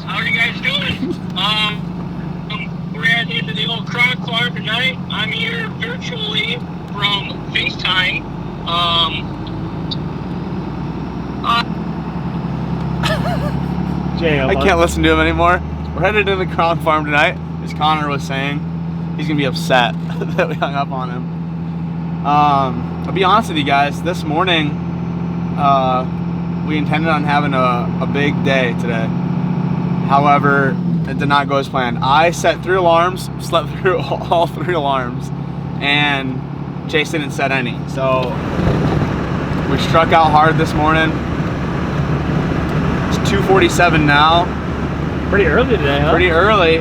How are you guys doing? We're heading into the old Cronk farm tonight. I'm here virtually from FaceTime. I can't listen to him anymore. We're headed to the Cronk farm tonight, as Connor was saying. He's gonna be upset that we hung up on him. I'll be honest with you guys, this morning we intended on having a big day today. However, it did not go as planned. I set 3 alarms, slept through all 3 alarms, and Chase didn't set any. So we struck out hard this morning. It's 2:47 now. Pretty early today, huh? Pretty early.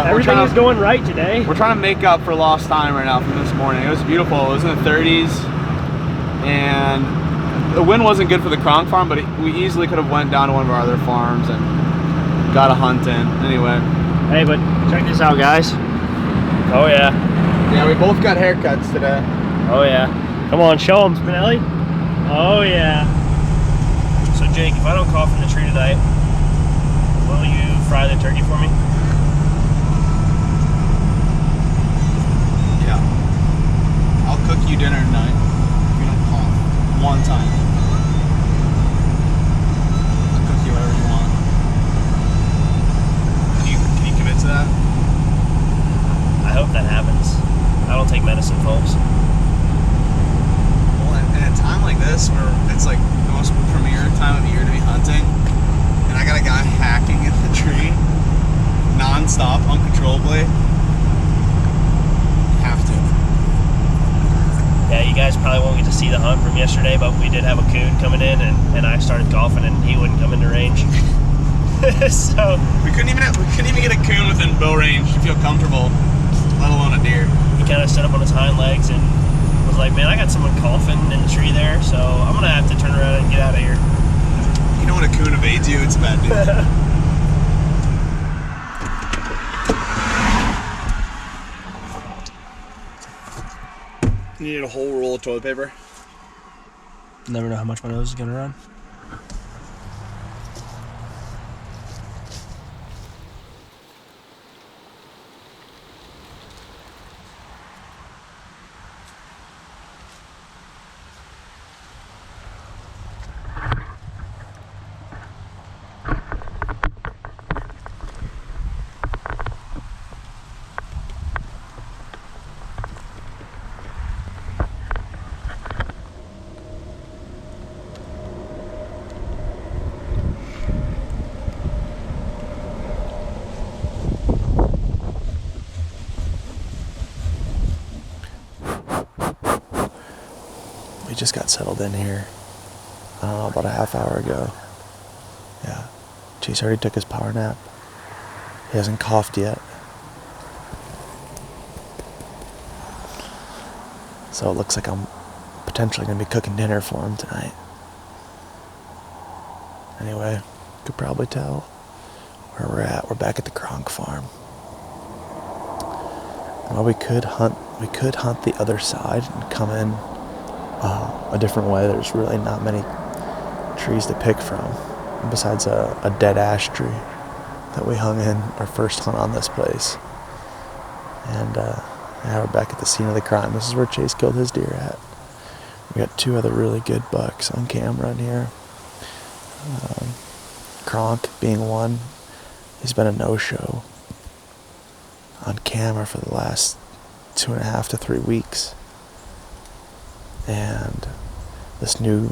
Everything is going right today. We're trying to make up for lost time right now from this morning. It was beautiful. It was in the 30s, and the wind wasn't good for the Cronk farm, but we easily could have went down to one of our other farms and got a hunt in. Anyway. Hey, but check this out, guys. Oh yeah. Yeah, we both got haircuts today. Oh yeah. Come on, show them, Spinelli. Oh yeah. So Jake, if I don't call from the tree tonight, will you fry the turkey for me? Yeah. I'll cook you dinner tonight if you don't call one time. I'll cook you whatever you want. Can you commit to that? I hope that happens. I don't take medicine, folks. Well, in a time like this where it's like the most premier time of year to be hunting, and I got a guy hacking in the tree non-stop, uncontrollably, you have to. Yeah, you guys probably won't get to see the hunt from yesterday, but we did have a coon coming in, and I started golfing, and he wouldn't come into range. So we couldn't even get a coon within bow range to feel comfortable, let alone a deer. He kind of stood up on his hind legs and was like, "Man, I got someone coughing in the tree there, so I'm gonna have to turn around and get out of here." You know when a coon evades you, it's a bad deal. You need a whole roll of toilet paper. Never know how much my nose is gonna run. We just got settled in here, I don't know, about a half hour ago. Yeah, Chase already took his power nap. He hasn't coughed yet. So it looks like I'm potentially going to be cooking dinner for him tonight. Anyway, you could probably tell where we're at. We're back at the Cronk farm. Well, we could hunt the other side and come in a different way. There's really not many trees to pick from besides a dead ash tree that we hung in our first hunt on this place. And now we're back at the scene of the crime. This is where Chase killed his deer at. We got 2 other really good bucks on camera in here. Cronk being one. He's been a no-show on camera for the last 2.5 to 3 weeks. And this new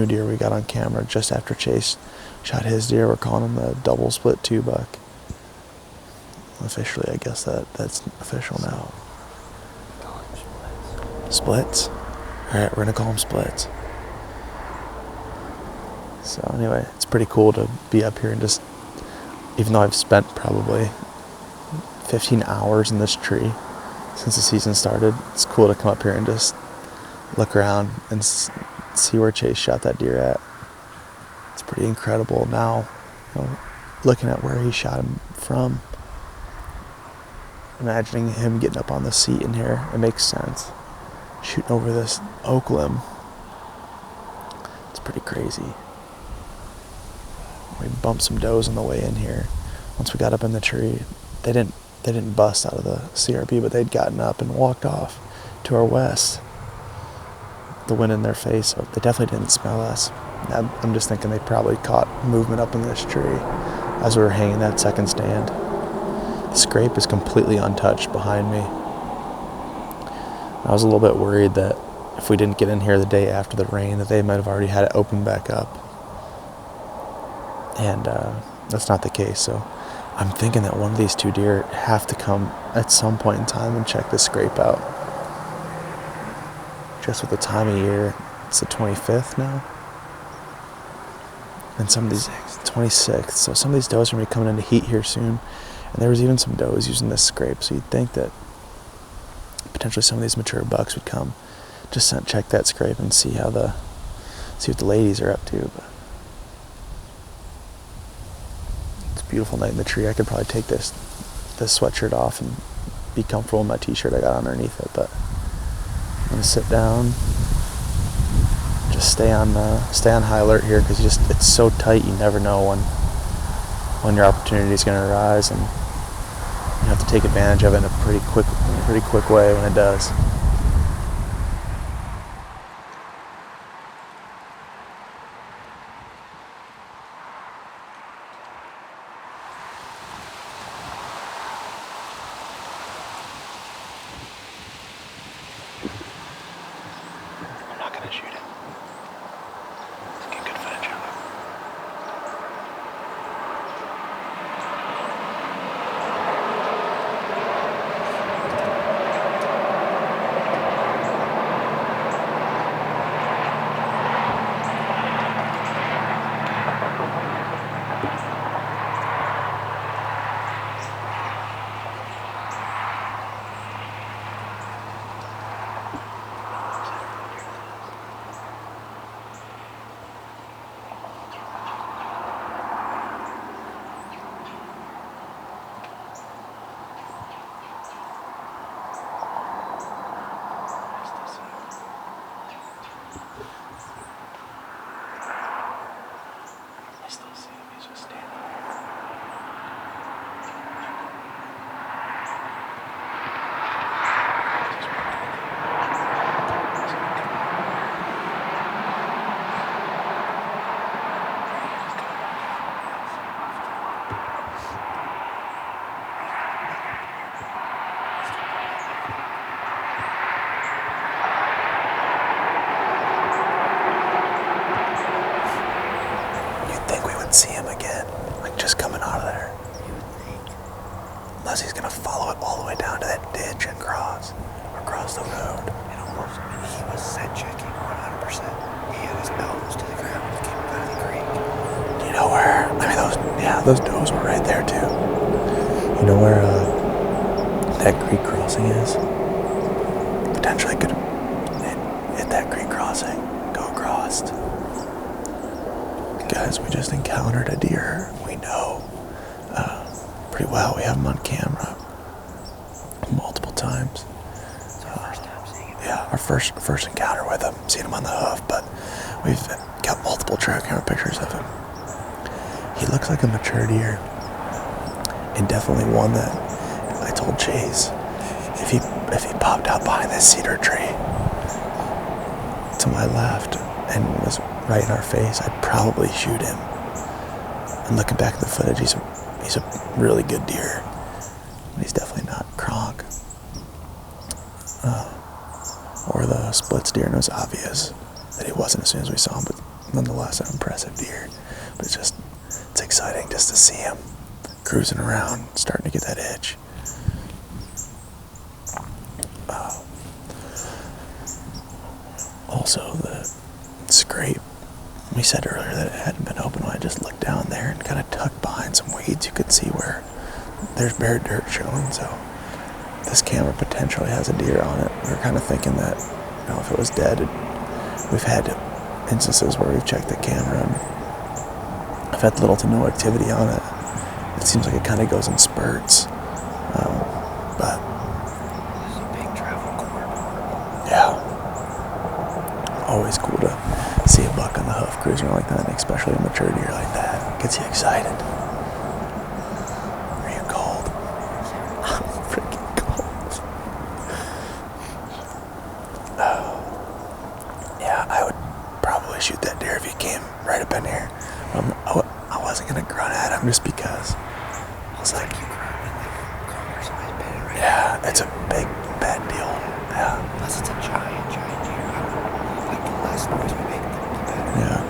deer we got on camera just after Chase shot his deer, we're calling him the double split 2 buck. Officially, I guess that's official now. Splits? Alright, we're gonna call them splits. So anyway, it's pretty cool to be up here and just, even though I've spent probably 15 hours in this tree since the season started, it's cool to come up here and just look around and see where Chase shot that deer at. It's pretty incredible now, looking at where he shot him from. Imagining him getting up on the seat in here, it makes sense. Shooting over this oak limb. It's pretty crazy. we bumped some does on the way in here. Once we got up in the tree, they didn't bust out of the CRB, but they'd gotten up and walked off to our west. The wind in their face, so they definitely didn't smell us. I'm just thinking they probably caught movement up in this tree as we were hanging that second stand. The scrape is completely untouched behind me. I was a little bit worried that if we didn't get in here the day after the rain, that they might have already had it open back up. And that's not the case, so I'm thinking that one of these two deer have to come at some point in time and check this scrape out. Just with the time of year, it's the 25th now. And some of these, 26th, so some of these does are going to be coming into heat here soon. And there was even some does using this scrape, so you'd think that potentially some of these mature bucks would come just check that scrape and see what the ladies are up to. But it's a beautiful night in the tree. I could probably take this sweatshirt off and be comfortable in my t-shirt I got underneath it, but I'm gonna sit down, just stay on high alert here, because it's so tight. You never know when your opportunity is going to arise, and you have to take advantage of it in a pretty quick way when it does. I'm not going to shoot it. Let's get good footage of it. See him again, like just coming out of there. Unless he's gonna follow it all the way down to that ditch and cross the road. It almost, he was set checking 100%. He had his elbows to the ground when he came out of the creek. Do you know where? I mean, those does were right there too. You know where that creek crossing is? Potentially could hit that creek crossing, go across. Guys, we just encountered a deer we know pretty well. We have him on camera multiple times. Yeah, our first encounter with him, seen him on the hoof, but we've got multiple trail camera pictures of him. He looks like a mature deer, and definitely one that I told Chase, if he popped out behind this cedar tree to my left and was right in our face, I'd probably shoot him. And looking back at the footage, he's a really good deer. But he's definitely not Cronk. Or the splits deer, and it was obvious that he wasn't as soon as we saw him, but nonetheless an impressive deer. But it's exciting just to see him cruising around, starting to get that itch. Also, the scrape, we said earlier that it hadn't been open. When I just looked down there and kind of tucked behind some weeds, you could see where there's bare dirt showing. So this camera potentially has a deer on it. We were kind of thinking that, if it was dead, we've had instances where we've checked the camera and I've had little to no activity on it. It seems like it kind of goes in spurts. But it's a big travel corridor. Yeah. Always cool to see a buck on the hoof cruising like that, and especially a mature deer like that. Gets you excited. Are you cold? I'm freaking cold. Yeah, I would probably shoot that deer if he came right up in here. I wasn't gonna grunt at him just because I was like, yeah, it's a big bad deal. Yeah. Unless it's a giant deer. Like the less noise we make, the better. Yeah.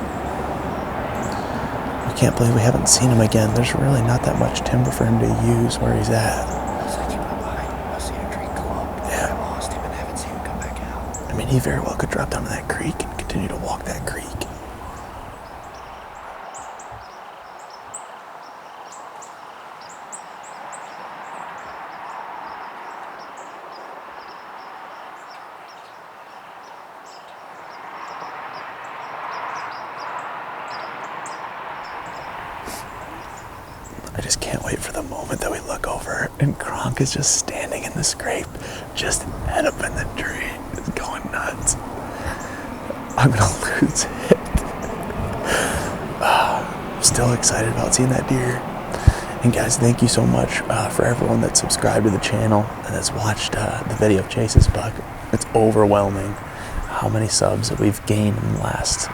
I can't believe we haven't seen him again. There's really not that much timber for him to use where he's at. Unless I keep him behind him, I'll see a tree go up. Yeah. I lost him and haven't seen him come back out. I mean, he very well could drop down to that creek and continue to walk that creek. I just can't wait for the moment that we look over and Cronk is just standing in the scrape, just head up in the tree, just going nuts. I'm gonna lose it. I'm still excited about seeing that deer. And guys, thank you so much for everyone that subscribed to the channel and that's watched the video of Chase's buck. It's overwhelming how many subs that we've gained in the last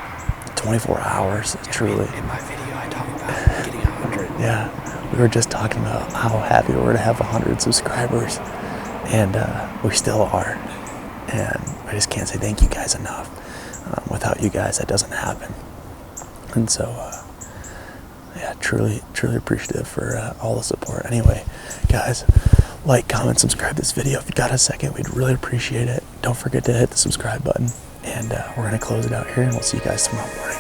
24 hours, truly. In my video, I talk about getting 100. Yeah, we were just talking about how happy we were to have 100 subscribers, and we still are. And I just can't say thank you guys enough. Without you guys, that doesn't happen. And so, yeah, truly appreciative for all the support. Anyway, guys, like, comment, subscribe this video. If you got a second, we'd really appreciate it. Don't forget to hit the subscribe button. And we're going to close it out here, and we'll see you guys tomorrow morning.